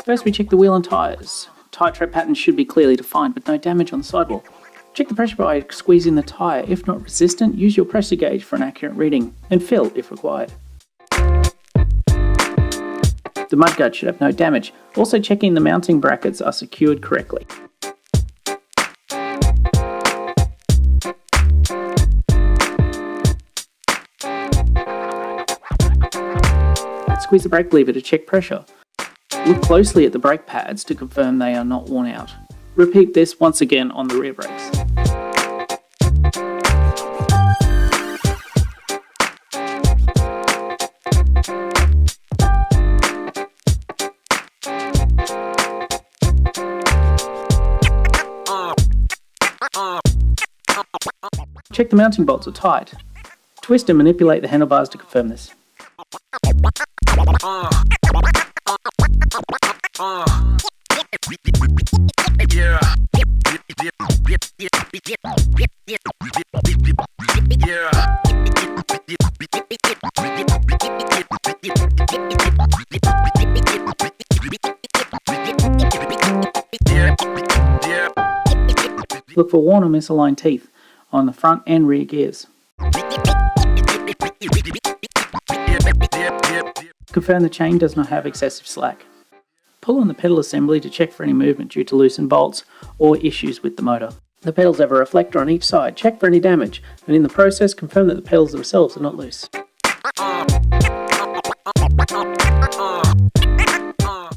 First we check the wheel and tyres. Tyre tread patterns should be clearly defined with no damage on the sidewall. Check the pressure by squeezing the tyre. If not resistant, use your pressure gauge for an accurate reading, and fill if required. The mudguard should have no damage. Also checking the mounting brackets are secured correctly. Squeeze the brake lever to check pressure. Look closely at the brake pads to confirm they are not worn out. Repeat this once again on the rear brakes. Check the mounting bolts are tight. Twist and manipulate the handlebars to confirm this. Look for worn or misaligned teeth on the front and rear gears. Confirm the chain does not have excessive slack. Pull on the pedal assembly to check for any movement due to loosened bolts or issues with the motor. The pedals have a reflector on each side. Check for any damage, and in the process confirm that the pedals themselves are not loose.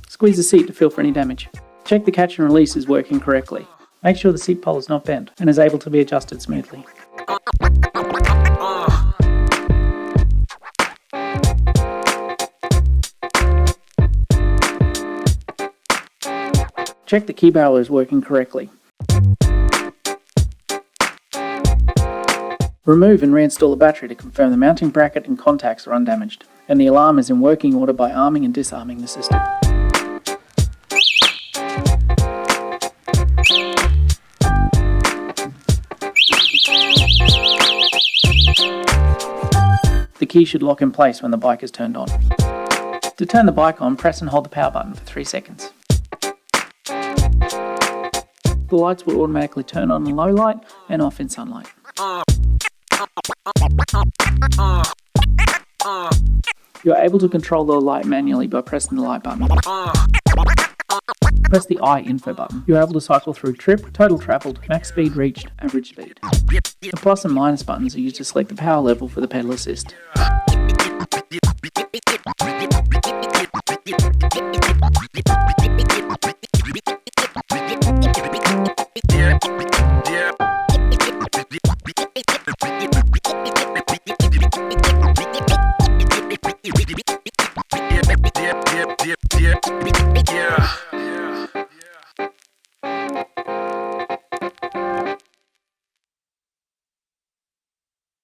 Squeeze the seat to feel for any damage. Check the catch and release is working correctly. Make sure the seat pole is not bent and is able to be adjusted smoothly. Check the key barrel is working correctly. Remove and reinstall the battery to confirm the mounting bracket and contacts are undamaged, and the alarm is in working order by arming and disarming the system. The key should lock in place when the bike is turned on. To turn the bike on, press and hold the power button for 3 seconds. The lights will automatically turn on in low light and off in sunlight. You are able to control the light manually by pressing the light button. Press the I info button. You are able to cycle through trip, total travelled, max speed reached, average speed. The plus and minus buttons are used to select the power level for the pedal assist.